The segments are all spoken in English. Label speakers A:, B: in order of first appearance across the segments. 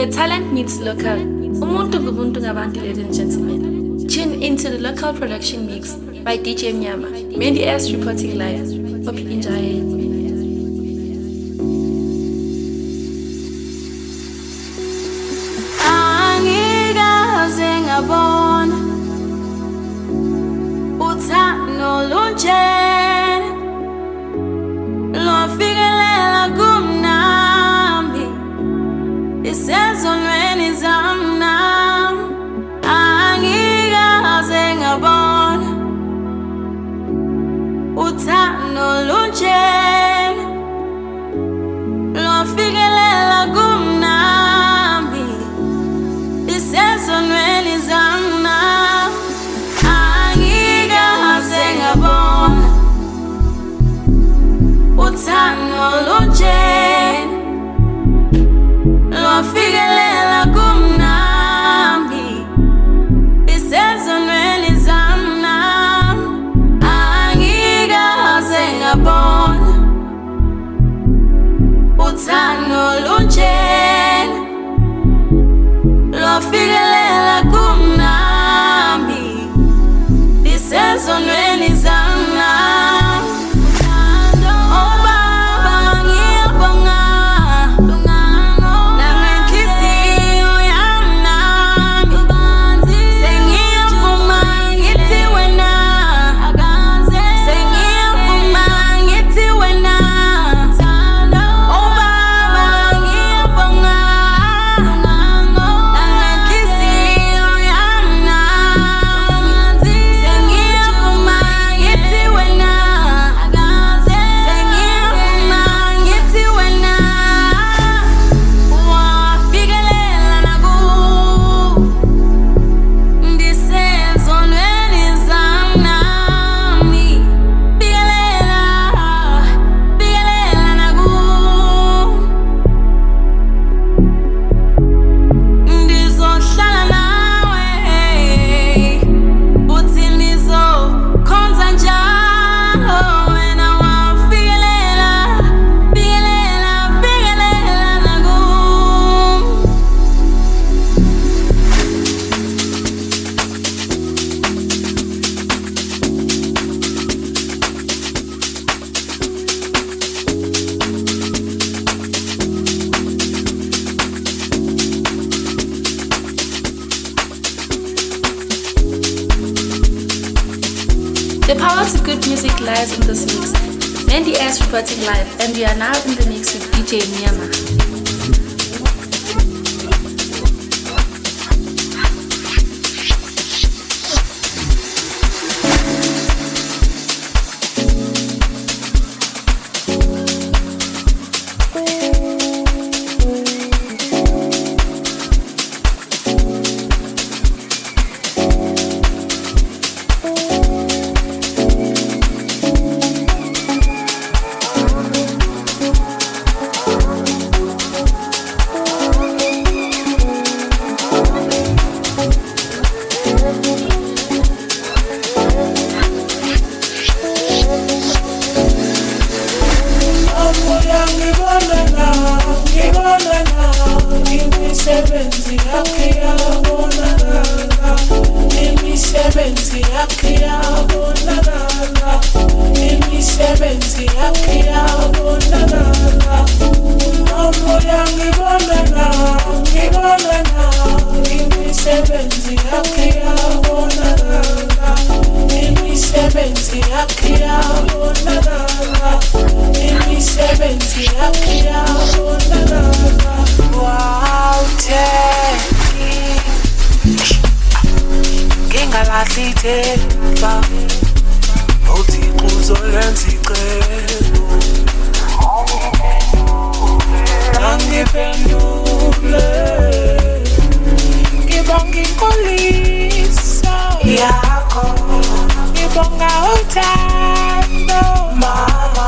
A: where talent meets local. Umuntu ngubuntu ngabantu, ladies and gentlemen. Tune into the local production mix by DJ Mnyama. Mandy S reporting live. Hope you enjoy it.
B: Angikaze ngabona uthando lunjena lofikelela kumnami isezonweni zamnami. Angikaze ngabona uthando lunjena lofikelela kumnami isezonweni zamnami. Angikaze ngabona uthando lunjena lofikelela kumnami isezonweni zamnami. Angikaze ngabona uthando lunjena lofikelela kumnami isezonweni zamnami. Oh Baba, ngiyabonga nangenhliziyo yami nami sengiyavuma ngithi wena, sengiyavuma ngithi wena. Oh Baba, ngiyabonga nangenhliziyo yami nami sengiyavuma ngithi wena, sengiyavuma ngithi wena. Wafikelela naku ndisezonweni zamnami. Fikelela naku ndizohlala nawe uthi nizokhonza njalo wena. Wafikelela naku
A: The power to good music lies in this mix. Mandy S reporting live, and we are now in the mix with DJ Mnyama.
C: Imisebenzi yakhe yabonakala, imisebenzi yakhe yabonakala, imisebenzi yakhe yabonakala. Moya ngibonana, imisebenzi yakhe yabonakala, imisebenzi yakhe yabonakala, imisebenzi yakhe yabonakala. Wow, ngingalahli ithemba, uThixo uzolenza icebo. Angiphendule, ngibonga inkolisa yakho, ngibonga uthando mama,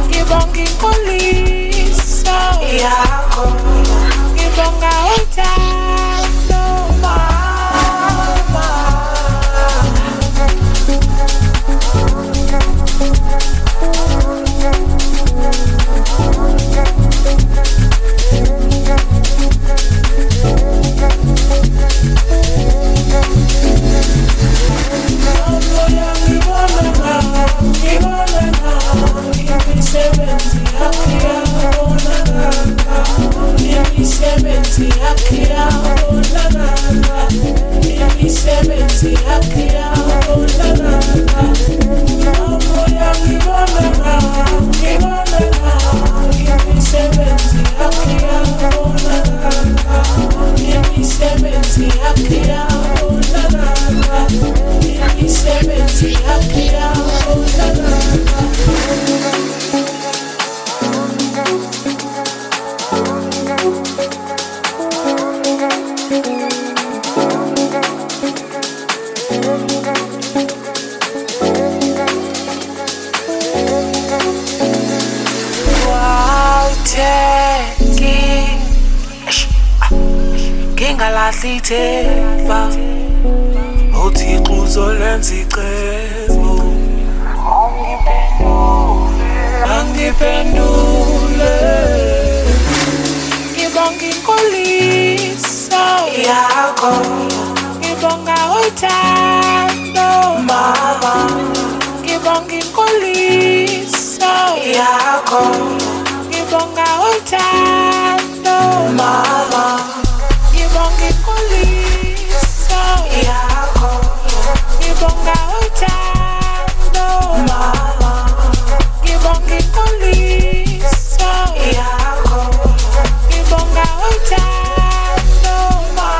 C: ngibonga inkolisa yakho, ngibonga uthando mama. Ngingalahli ithemba uThixo uzolenza icebo. Angiphendule ngibonga inkolisa yakho, ngibonga uthando mama, ngibonga inkolisa yakho, ngibonga uthando mama, ngibonga inkolisa yakho, ngibonga uthando mama, ngibonga inkolisa yakho, ngibonga uthando mama.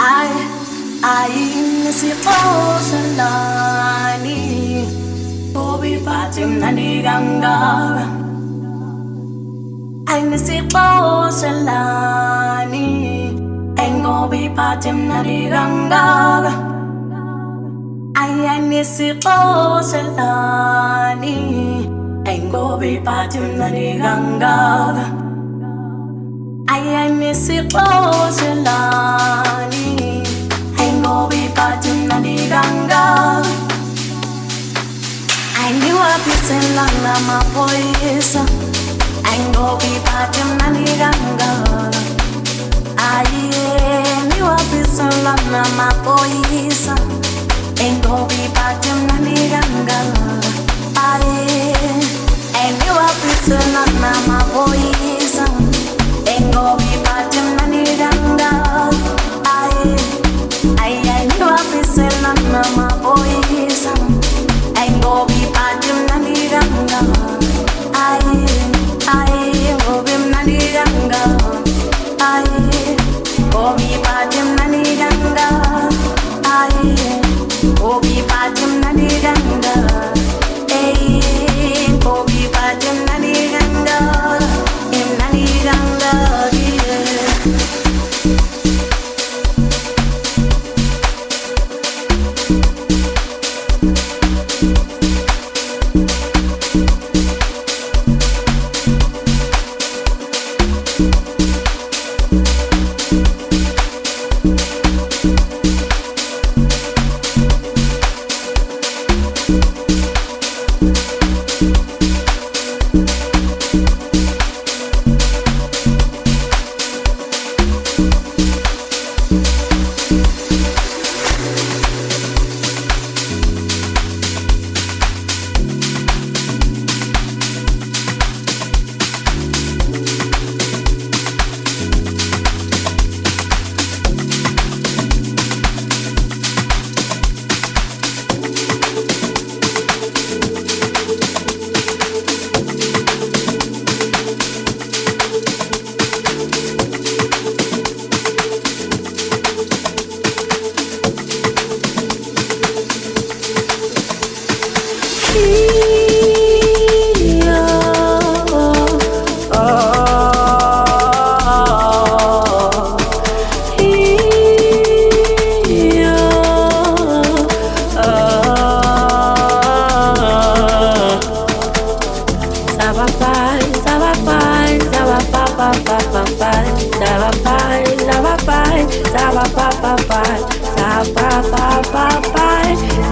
B: Ayinisiqoshelani ubiphathi mnandi kangaka Ayinisiqoshelani engobiphathi mnandi kangaka Ayinisiqoshelani engobiphathi mnandi kangaka Ayinisiqoshelani engobiphathi mnandi kangaka Ayiniwaphithela namaphoyisa engobiphathi mnandi kangaka Ayiniwaphithela namaphoyisa engobiphathi mnandi kangaka Ayiniwaphithela namaphoyisa engobiphathi mnandi kangaka Ayiniwaphithela namaphoyisa engobiphathi mnandi kangaka ngobi mnandi kangaka ngobiphathi mnandi kangaka ngobiphathi mnandi kangaka ngobiphathi mnandi kangaka mnandi kangaka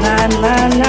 B: na na na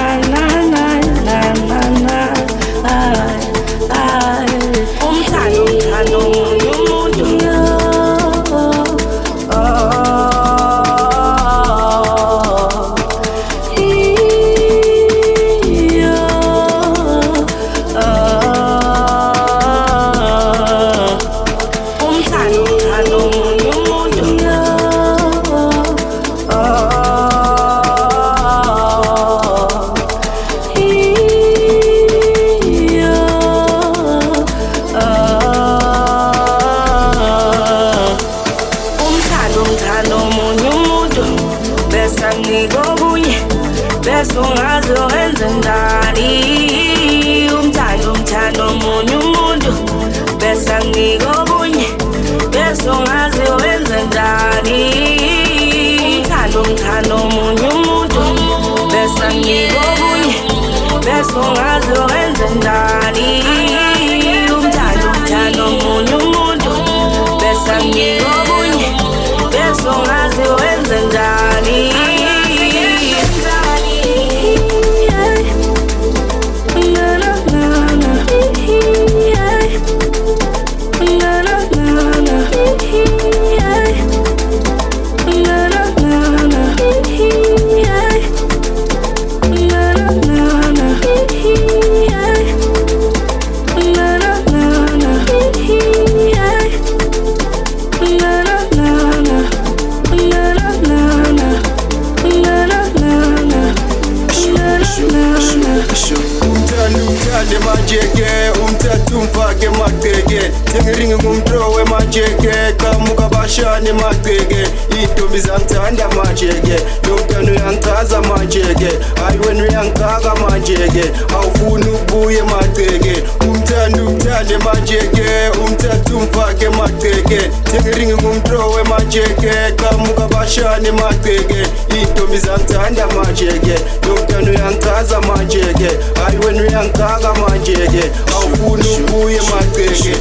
D: majeke umthathu mfake emagceke sengiringe ngumthrowe majeke qamuka bashane magceke intombi zangithanda majeke lomntwana uyangichaza majeke hayi wena uyangicaka majeke awufuni ukubuye magceke umthanda ukuthande majeke umthathu mfake emagceke sengiringe ngumthrowe majeke qamuka bashane magceke intombi zangithanda majeke lomntwana uyangichaza majeke hayi wena uyangicaka majeke awufuni ukubuye magceke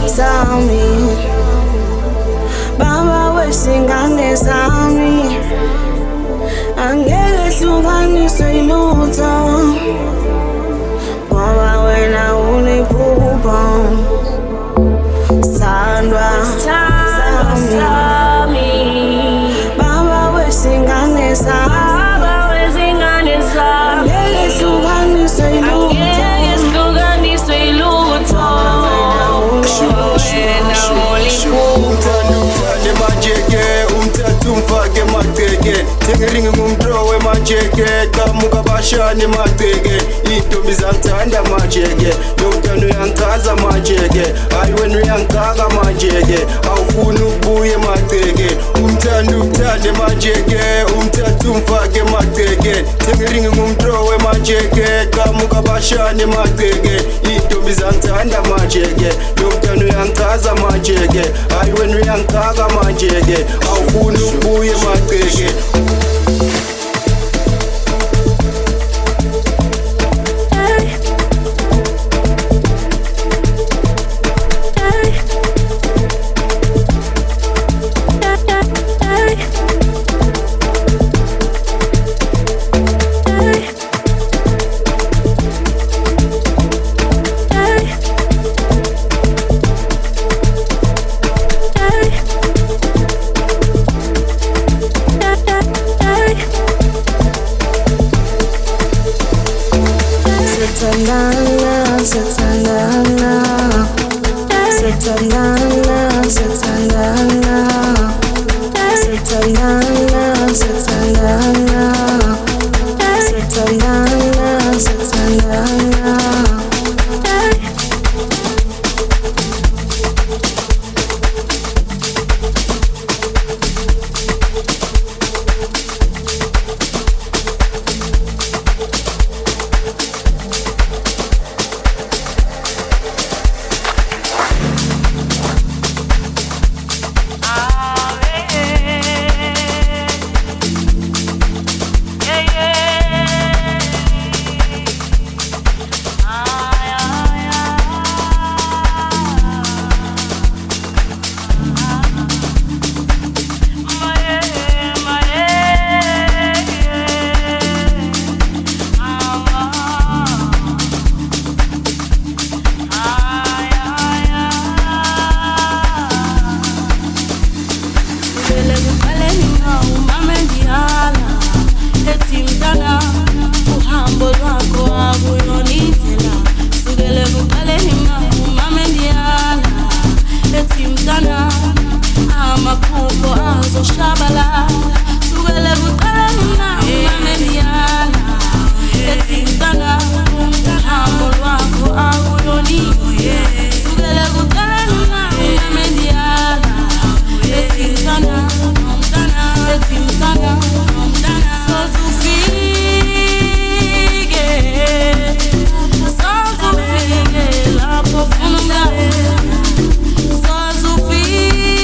B: Sami Baba wesingane sami Angeke hlukaniswe ilutho Ngoba wena unephupho Sandwa Sami Baba wesingane sami Angeke hlukaniswe ilutho umthathu mfake emagceke sengiringe ngumthrowe majeke qamuka bashane magceke intombi zangithanda majeke lomntwana uyangichaza majeke hayi wena uyangicaka majeke awufuni ukubuye magceke umthanda ukuthande majeke umthathu mfake emagceke sengiringe ngumthrowe majeke qamuka bashane magceke intombi zangithanda majeke lomntwana uyangichaza majeke hayi wena uyangicaka majeke awufuni ukubuye magceke
A: kuqaleni umamendiyala ethi mntana amaphupho azoshabala sukele kuqaleni umamendiyala ethi mntana uhambo lwakho akuyoniwe sukele kuqaleni umamendiyala ethi mntana ethi mntana sozufike lapho funa sozufike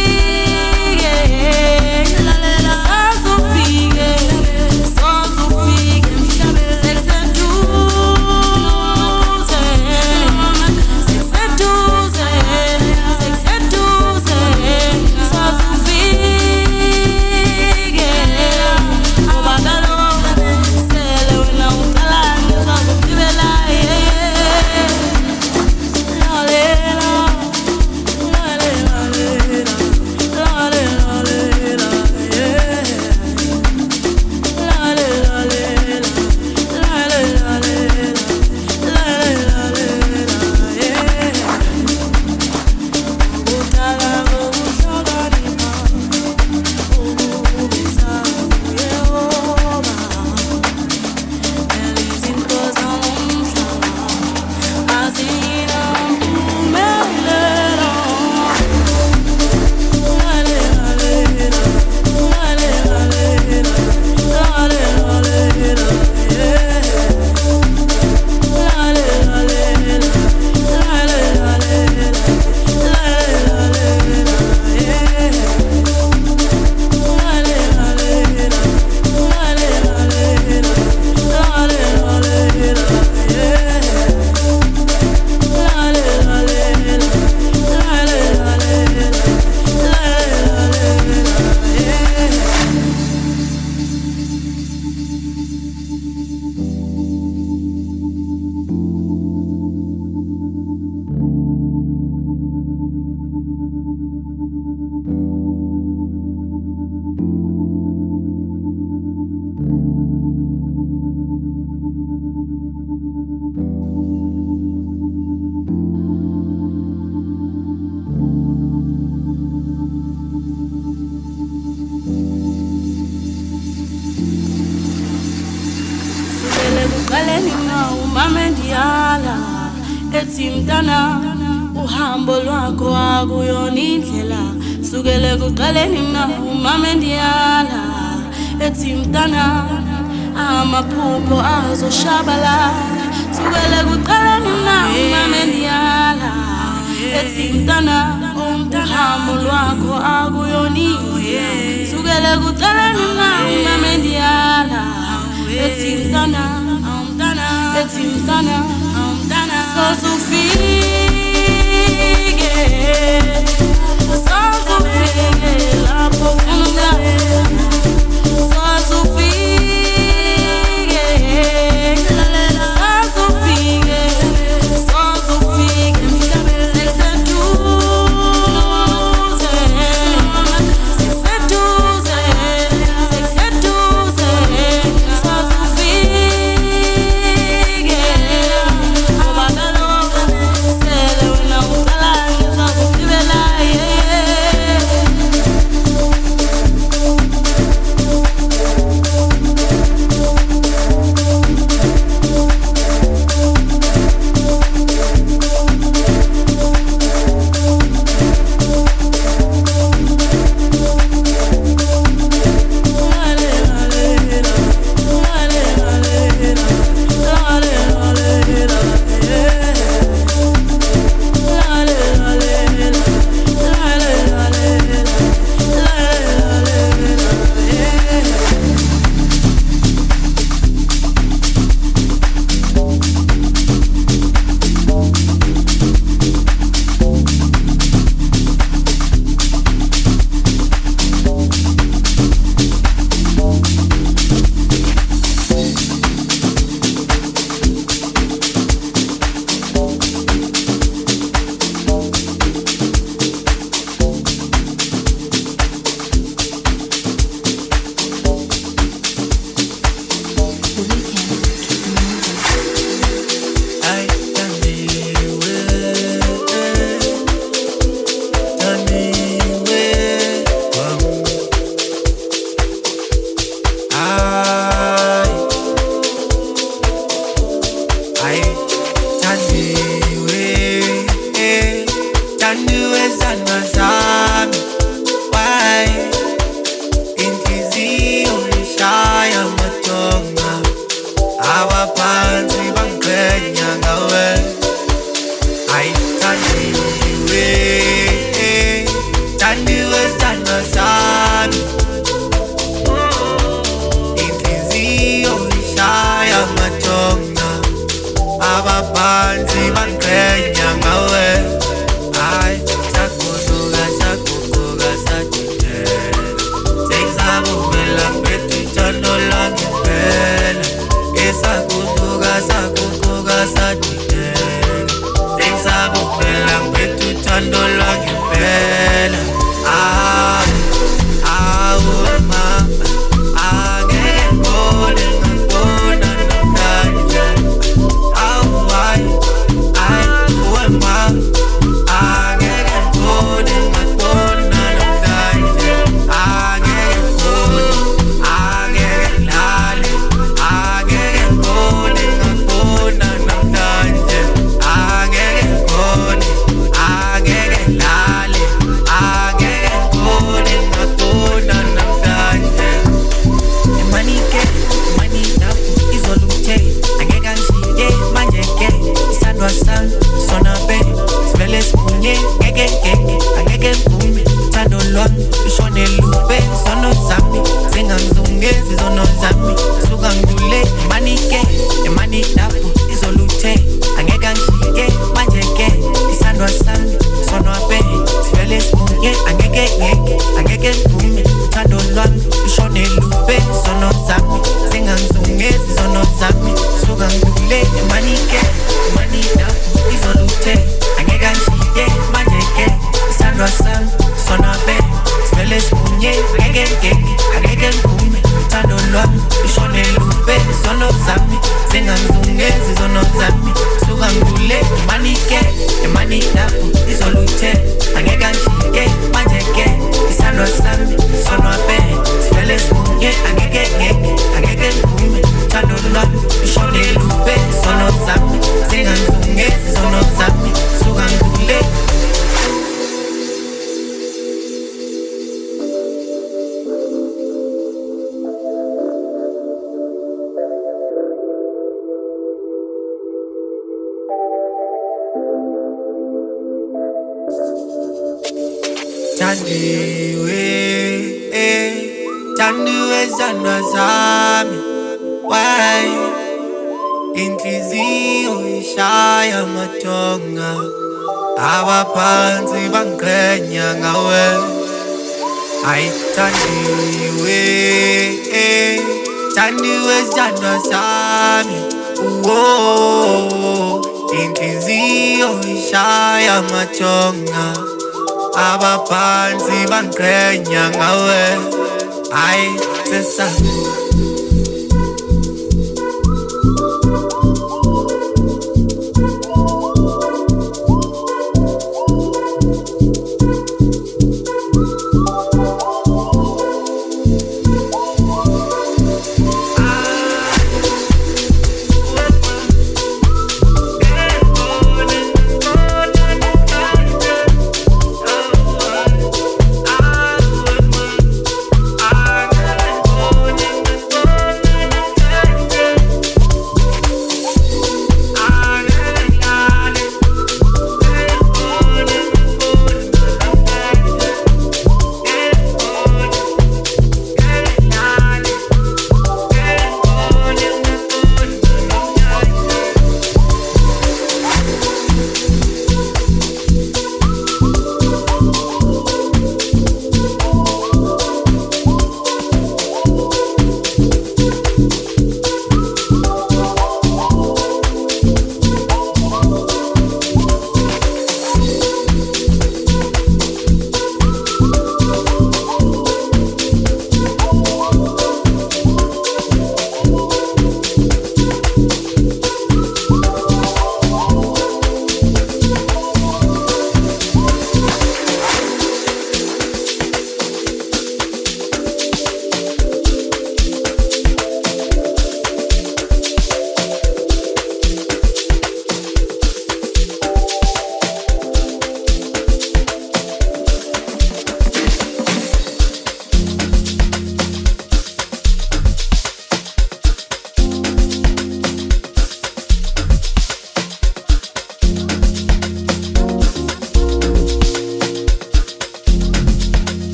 A: umamendiyala ethi mntana uhambo lwakho akuyona indlela sukele kuqaleni umamendiyala ethi mntana amaphupho azoshabala sukele kuqaleni umamendiyala ethi mntana uhambo lwakho akuyoniwe sukele kuqaleni umamendiyala ethi mntana ethi mntana sozufike lapho funa sozufike sezduze
C: Tandiwe sandwa sami inhliziyo ishaya majonga abaphansi bangiqhenya ngawe hayi saguquka sadidela sengizakuvela mpethu ithando langempela esaguquka sadidela sengizakuvela mpethu ithando langempela Tandiwe sandwa sami why inhliziyo ishaya majonga abaphansi bangiqhenya ngawe hayi tandiwe sandwa sami inhliziyo ishaya majonga abaphansi bangiqhenya ngawe hayi sesami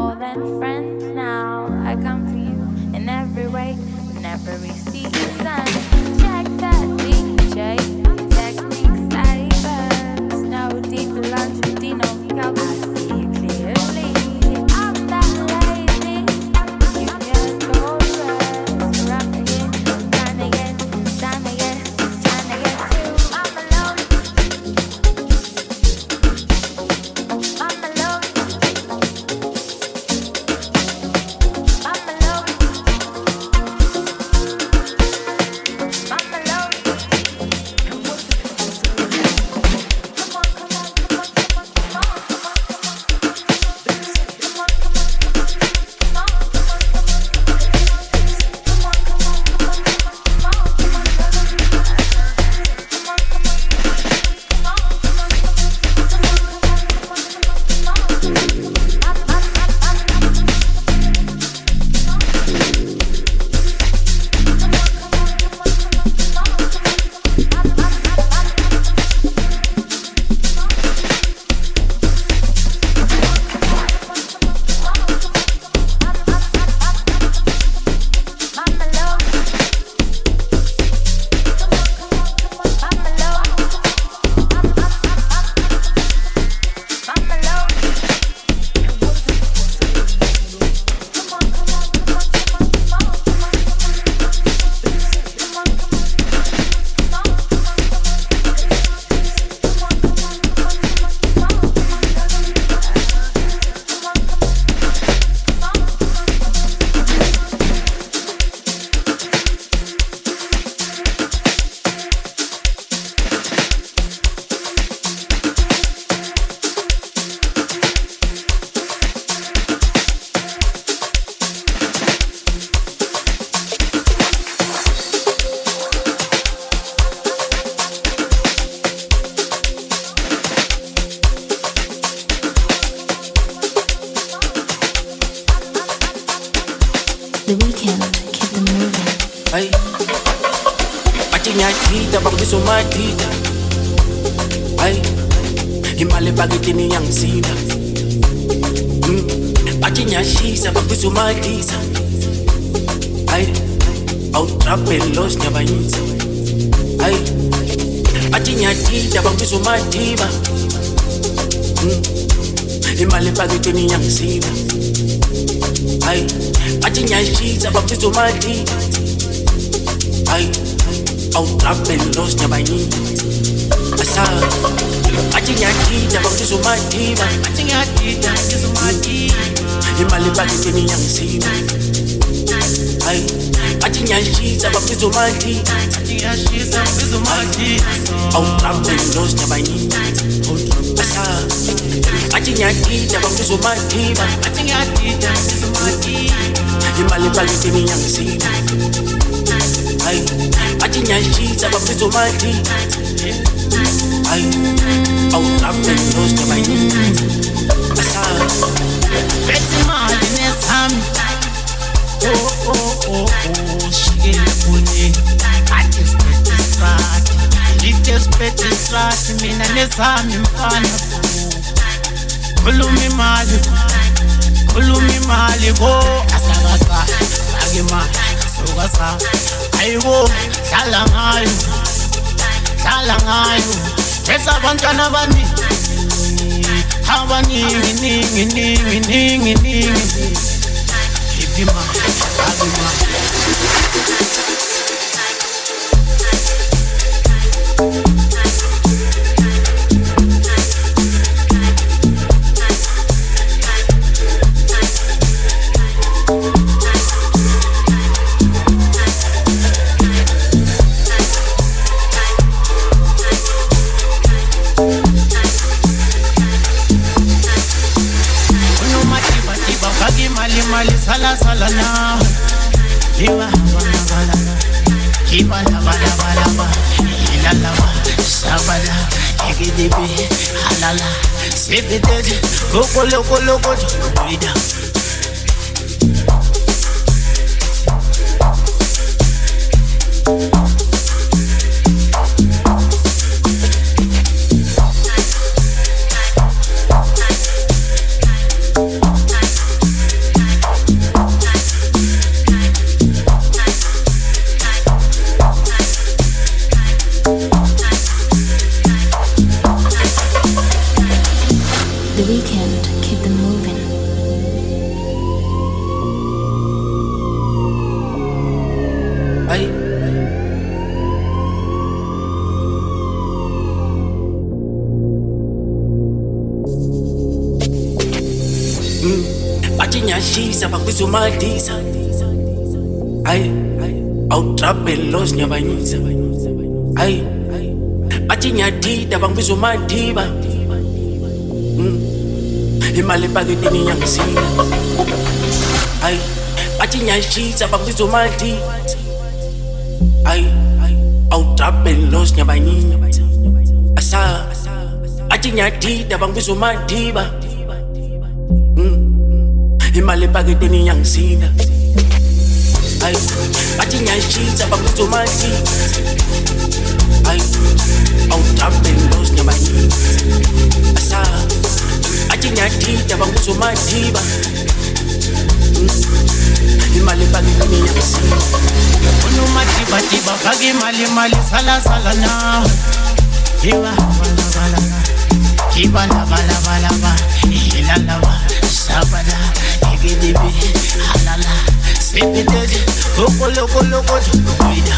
E: more than friends now. I come to you in every way, in every season. Check that DJ, techniques diverse. No deep lunch with Dino, I see you clearly. I'm that lady, you can go rest. Rap again, time again, time again, time again too. I'm alone. I'm alone. I'm alone. I'm alone. Come on, come on, come on, come on, come on, come on, come on, come on. Come on, come on, come on, come on, come on, come on. Come on, come on, come on, come on, come on, come on, come on. Come on, come on, come on, come on, come on, come on.
A: The Weeknd, keep them moving.
F: Ay, pachinyakita bangiso makita. Ay, imali bagitini yang sina. Pachinyashisa bangiso makisa. Ay, autrapelos nyabayisa. Ay, pachinyakita bangiso makiba. Imali bagitini yang sina. Ay, pachinyashisa bangiso makisa. Ay, autrapelos nyabayisa. Asa, pachinyakita bangiso makiba. Pachinyakita bangiso makiba. Imali bagitini yang sina. Ay, pachinyashisa bangiso makiba. Pachinyashisa bangiso makiba. Autrapelos nyabayisa. Asa, pachinyakita bangiso makiba. Pachinyakita bangiso makiba. Imali bagitini yang sina. Ay, pachinyashisa bangiso makiba. Ay, autrapelos nyabayisa. Asa,
C: Betty Martinez ham. Oh, she get funny. I just bet this right. She just bet this right. Mina nesami mfana. Kulumi mali go. Asagaka, agima, sogasa. Ayo, dala ngayo. Esa bantwana bani. Ningi. Ipima, agima. Mali sala na liwa bala kiba la bala ilala sabada egidibi halala sebedede loko joida.
F: bachinyashisa bakwizomadisa ay awutrapelos nyabanyisa ay bachinyadida bangizomadiba imali epaketini yangisila ay bachinyashisa bangizomadiba ay awutrapelos nyabanyisa asa bachinyadida bangizomadiba imali epaketini yangisila ay bachinyashisa bangizomadiba ay awutrapelos nyabanyisa asa bachinyadida bangizomadiba imali epaketini yangisila
C: unomadiba fake imali sala now iba bala ilalaba sabada igidibi halala sipitede loko tukuida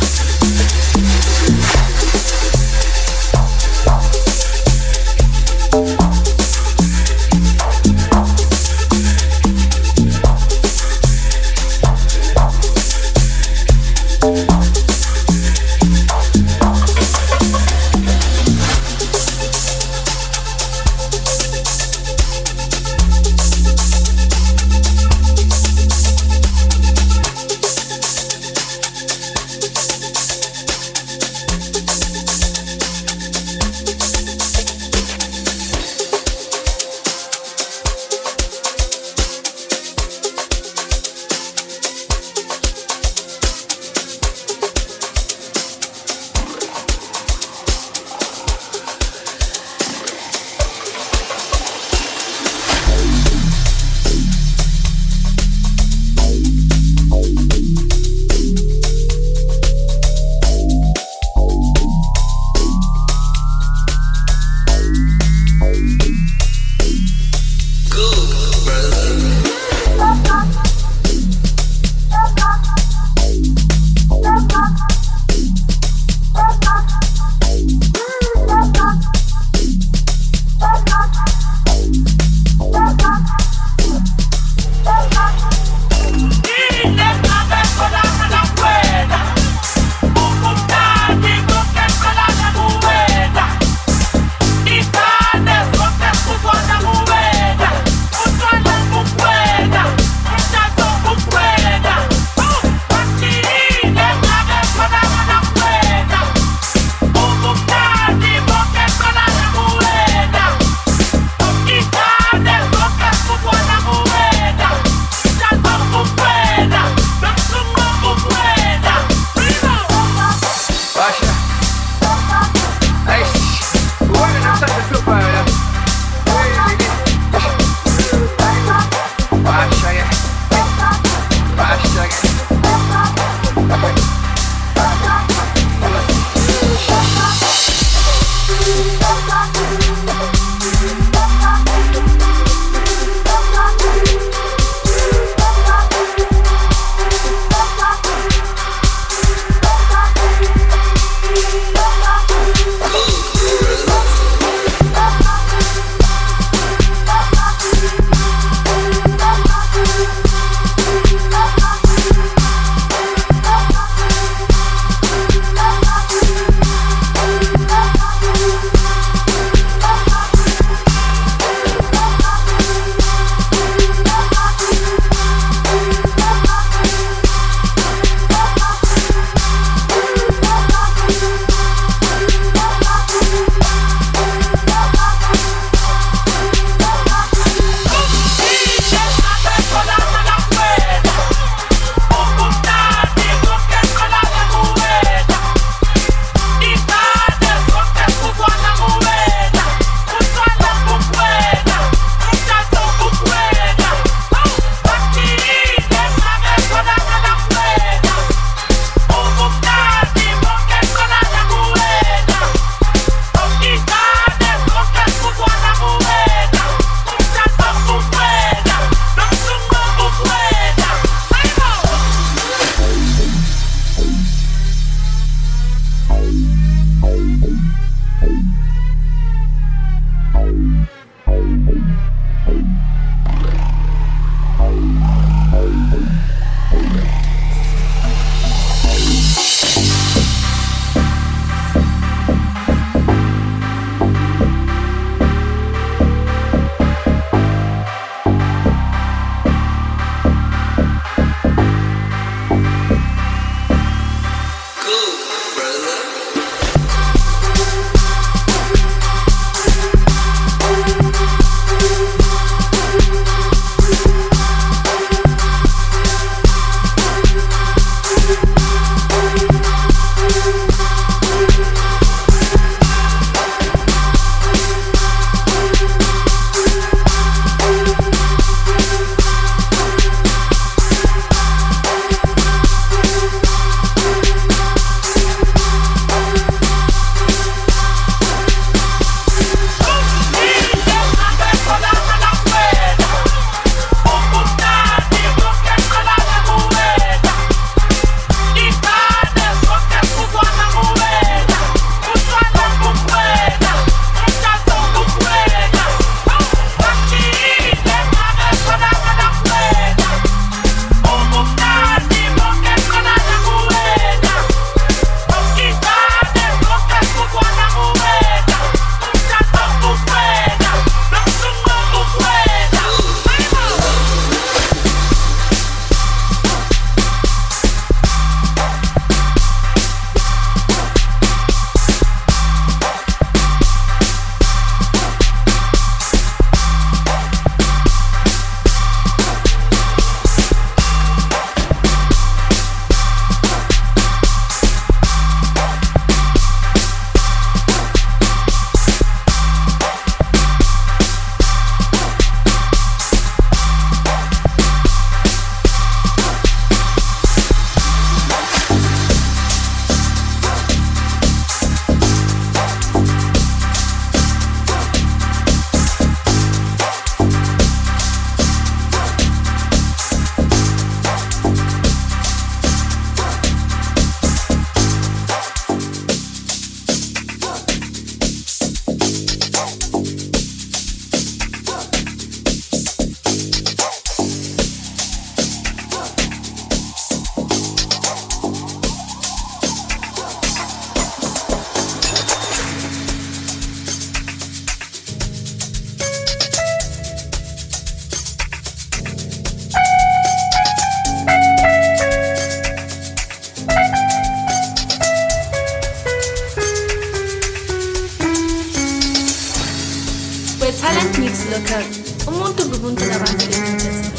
A: Umuntu ngubuntu ngabantu, ladies and gentlemen.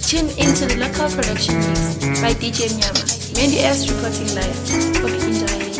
A: Tune into the local production mix by DJ Mnyama. Mandy S reporting live. Hope you enjoy it.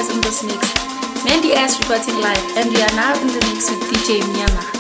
A: S in this mix. Mandy S reporting live, and we are now in the mix with DJ Mnyama.